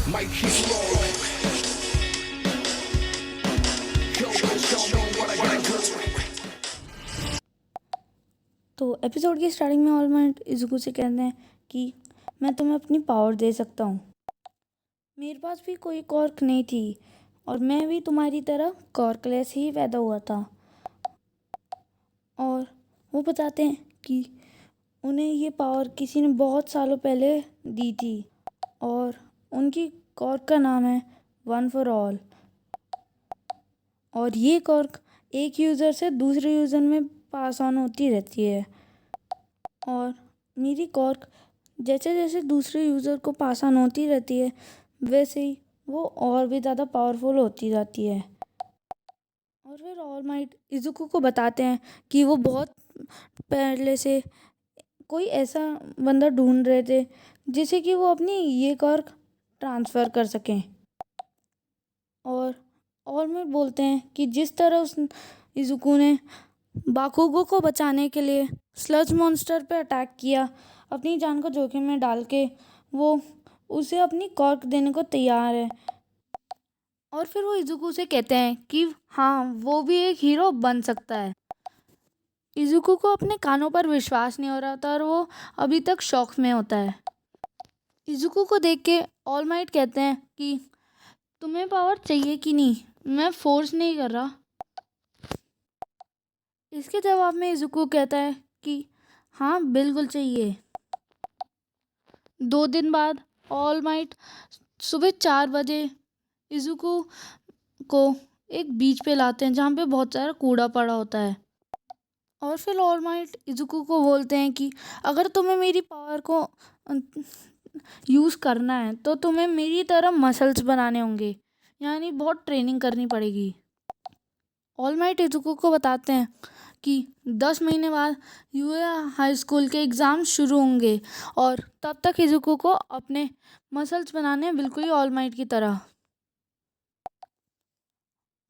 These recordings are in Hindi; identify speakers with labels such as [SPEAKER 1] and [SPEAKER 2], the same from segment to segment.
[SPEAKER 1] Might keep rolling. Yo, bitch, don't know what I gotta do.
[SPEAKER 2] तो एपिसोड की स्टार्टिंग में ऑल माइट इज़ुको से कहते हैं कि मैं तुम्हें अपनी पावर दे सकता हूँ। मेरे पास भी कोई कॉर्क नहीं थी और मैं भी तुम्हारी तरह कॉर्कलेस ही पैदा हुआ था। और वो बताते हैं कि उन्हें ये पावर किसी ने बहुत सालों पहले दी थी और उनकी कॉर्क का नाम है वन फॉर ऑल। और ये कॉर्क एक यूज़र से दूसरे यूज़र में पास ऑन होती रहती है। और मेरी कॉर्क जैसे जैसे दूसरे यूज़र को पास ऑन होती रहती है वैसे ही वो और भी ज़्यादा पावरफुल होती जाती है। और फिर ऑल माइट इज़ुको को बताते हैं कि वो बहुत पहले से कोई ऐसा बंदा ढूंढ रहे थे जिसे कि वो अपनी ये कॉर्क ट्रांसफ़र कर सकें। और ऑल माइट बोलते हैं कि जिस तरह उस इज़ुको ने बाकुगो को बचाने के लिए स्लज मॉन्स्टर पे अटैक किया, अपनी जान को जोखिम में डाल के वो उसे अपनी कॉर्क देने को तैयार है। और फिर वो इज़ुको से कहते हैं कि हाँ, वो भी एक हीरो बन सकता है। इज़ुको को अपने कानों पर विश्वास नहीं हो रहा था और वो अभी तक शॉक में होता है। इज़ुको को देख के ऑल माइट कहते हैं कि तुम्हें पावर चाहिए कि नहीं, मैं फोर्स नहीं कर रहा। इसके जवाब में इज़ुको कहता है कि हाँ, बिल्कुल चाहिए। 2 दिन बाद ऑल माइट सुबह 4 बजे इज़ुको को एक बीच पे लाते हैं जहाँ पे बहुत सारा कूड़ा पड़ा होता है। और फिर ऑल माइट इज़ुको को बोलते हैं कि अगर तुम्हें मेरी पावर को यूज़ करना है तो तुम्हें मेरी तरह मसल्स बनाने होंगे, यानी बहुत ट्रेनिंग करनी पड़ेगी। ऑल माइट इज़ुको को बताते हैं कि 10 महीने बाद यूए हाई स्कूल के एग्ज़ाम शुरू होंगे और तब तक इज़ुको को अपने मसल्स बनाने हैं, बिल्कुल ही ऑल माइट की तरह।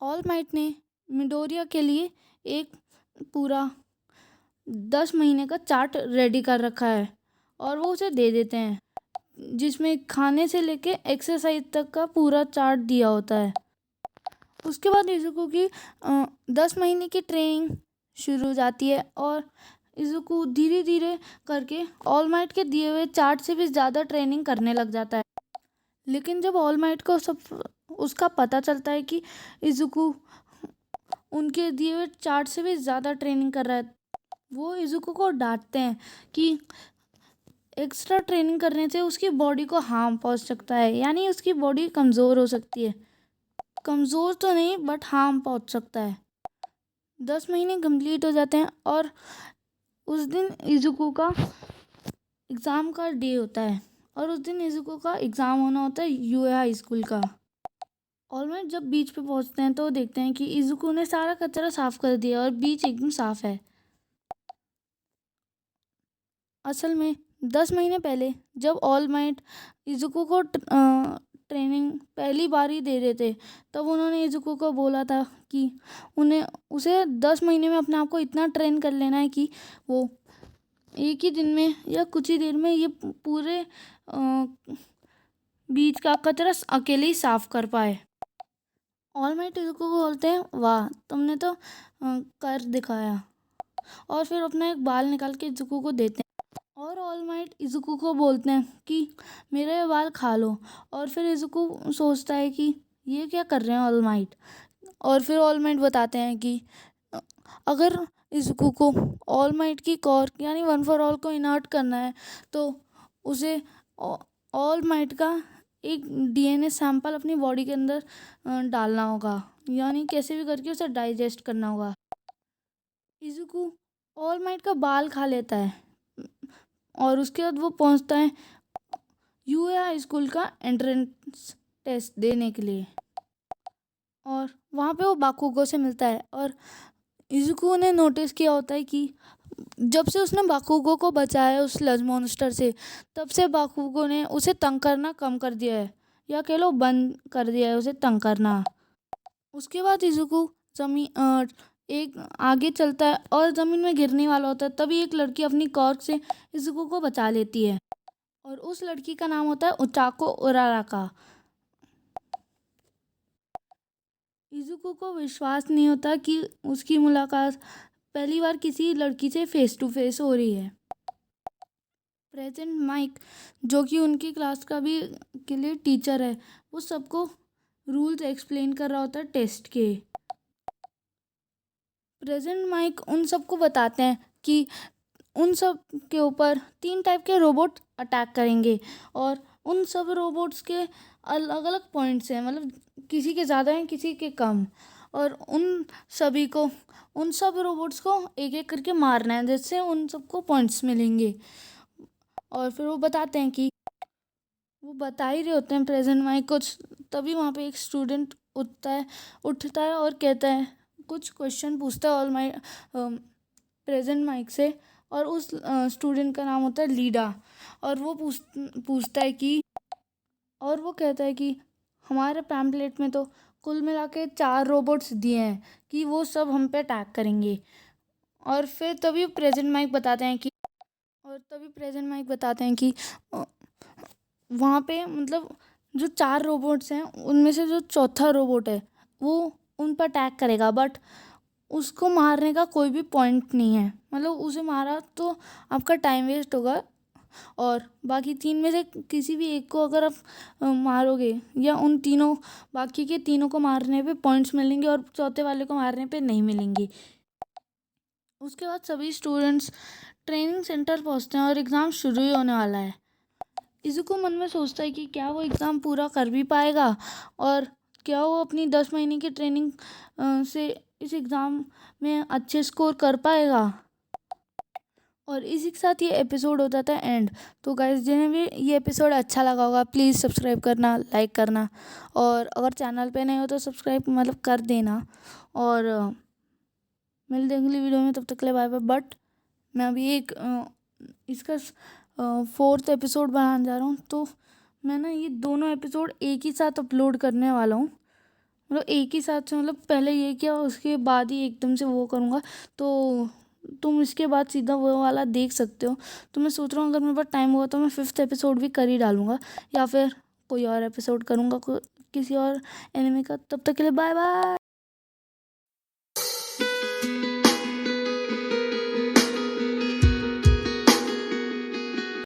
[SPEAKER 2] ऑल माइट ने मिडोरिया के लिए एक पूरा 10 महीने का चार्ट रेडी कर रखा है और वो उसे दे देते हैं, जिसमें खाने से लेके एक्सरसाइज तक का पूरा चार्ट दिया होता है। उसके बाद इज़ुको की 10 महीने की ट्रेनिंग शुरू हो जाती है और इज़ुको धीरे धीरे करके ऑल माइट के दिए हुए चार्ट से भी ज़्यादा ट्रेनिंग करने लग जाता है। लेकिन जब ऑल माइट को सब उसका पता चलता है कि इज़ुको उनके दिए हुए चार्ट से भी ज़्यादा ट्रेनिंग कर रहा है, वो इज़ुको को डांटते हैं कि एक्स्ट्रा ट्रेनिंग करने से उसकी बॉडी को हार्म पहुंच सकता है, यानी उसकी बॉडी कमज़ोर हो सकती है। कमज़ोर तो नहीं बट हार्म पहुंच सकता है। 10 महीने कंप्लीट हो जाते हैं और उस दिन इज़ुको का एग्ज़ाम का डे होता है और उस दिन इज़ुको का एग्ज़ाम होना होता है यूए हाई स्कूल का। ऑलमाइट जब बीच पे पहुंचते हैं तो देखते हैं कि इज़ुको ने सारा कचरा साफ़ कर दिया और बीच एकदम साफ़ है। असल में 10 महीने पहले जब ऑल माइट इज़ुको को ट्रेनिंग पहली बार ही दे रहे थे, तब उन्होंने इज़ुको को बोला था कि उसे 10 महीने में अपने आप को इतना ट्रेन कर लेना है कि वो एक ही दिन में या कुछ ही देर में ये पूरे बीच का कचरा अकेले ही साफ कर पाए। ऑल माइट इज़ुको को बोलते हैं, वाह, तुमने तो कर दिखाया। और फिर अपना एक बाल निकाल के इज़ुको को देते हैं और ऑल माइट इज़ुको को बोलते हैं कि मेरे ये बाल खा लो। और फिर इज़ुको सोचता है कि ये क्या कर रहे हैं ऑल माइट। और फिर ऑल माइट बताते हैं कि अगर इज़ुको को ऑल माइट की कॉर्क यानी वन फॉर ऑल को इनर्ट करना है तो उसे ऑल माइट का एक डीएनए सैंपल अपनी बॉडी के अंदर डालना होगा, यानी कैसे भी करके उसे डाइजेस्ट करना होगा। इज़ुको ऑल माइट का बाल खा लेता है और उसके बाद वो पहुंचता है यूए हाई स्कूल का एंट्रेंस टेस्ट देने के लिए और वहाँ पे वो बाकुगो से मिलता है। और इज़ुको ने नोटिस किया होता है कि जब से उसने बाकुगो को बचाया उस स्लज मॉन्स्टर से, तब से बाकुगो ने उसे तंग करना कम कर दिया है, या कह लो बंद कर दिया है उसे तंग करना। उसके बाद इज़ुको एक आगे चलता है और ज़मीन में गिरने वाला होता है, तभी एक लड़की अपनी कॉर्क से इज़ुको को बचा लेती है और उस लड़की का नाम होता है उचाको उराराका। इज़ुको को विश्वास नहीं होता कि उसकी मुलाकात पहली बार किसी लड़की से फेस टू फेस हो रही है। प्रेजेंट माइक, जो कि उनकी क्लास का भी के लिए टीचर है, वो सबको रूल्स एक्सप्लेन कर रहा होता है टेस्ट के। प्रेजेंट माइक उन सबको बताते हैं कि उन सब के ऊपर 3 टाइप के रोबोट अटैक करेंगे और उन सब रोबोट्स के अलग अलग पॉइंट्स हैं, मतलब किसी के ज़्यादा हैं किसी के कम, और उन सब रोबोट्स को एक एक करके मारना है जिससे उन सबको पॉइंट्स मिलेंगे। और फिर वो बताते हैं कि वो बता ही रहे होते हैं प्रेजेंट माइक कुछ, तभी वहाँ पे एक स्टूडेंट उठता है और कहता है, कुछ क्वेश्चन पूछता है ऑल माई प्रेजेंट माइक से, और उस स्टूडेंट का नाम होता है लीडा। और वो पूछता है कि, और वो कहता है कि हमारे पैम्पलेट में तो कुल मिला के 4 रोबोट्स दिए हैं कि वो सब हम पे अटैक करेंगे। और फिर तभी प्रेजेंट माइक बताते हैं कि वहाँ पे मतलब जो 4 रोबोट्स हैं उनमें से जो चौथा रोबोट है वो उन पर अटैक करेगा, बट उसको मारने का कोई भी पॉइंट नहीं है, मतलब उसे मारा तो आपका टाइम वेस्ट होगा। और बाकी 3 में से किसी भी एक को अगर आप मारोगे, या उन तीनों बाकी के तीनों को मारने पे पॉइंट्स मिलेंगे और चौथे वाले को मारने पे नहीं मिलेंगे। उसके बाद सभी स्टूडेंट्स ट्रेनिंग सेंटर पहुंचते हैं और एग्ज़ाम शुरू ही होने वाला है। इज़ुको मन में सोचता है कि क्या वो एग्ज़ाम पूरा कर भी पाएगा, और क्या वो अपनी 10 महीने की ट्रेनिंग से इस एग्ज़ाम में अच्छे स्कोर कर पाएगा। और इसी के साथ ये एपिसोड होता था एंड। तो गाइस, जिन्हें भी ये एपिसोड अच्छा लगा होगा प्लीज़ सब्सक्राइब करना, लाइक करना, और अगर चैनल पे नए हो तो सब्सक्राइब मतलब कर देना। और मिलते हैं अगली वीडियो में, तब तक के लिए बाय बाय। बट मैं अभी एक इसका 4th एपिसोड बनाने जा रहा हूँ, तो मैं ना ये दोनों एपिसोड एक ही साथ अपलोड करने वाला हूँ, मतलब एक ही साथ से, मतलब पहले ये किया उसके बाद ही एकदम से वो करूँगा, तो तुम इसके बाद सीधा वो वाला देख सकते हो। तो मैं सोच रहा हूँ अगर मेरे पास टाइम हुआ तो मैं 5th एपिसोड भी कर ही डालूँगा, या फिर कोई और एपिसोड करूँगा किसी और एनिमे का। तब तक के लिए बाय बाय।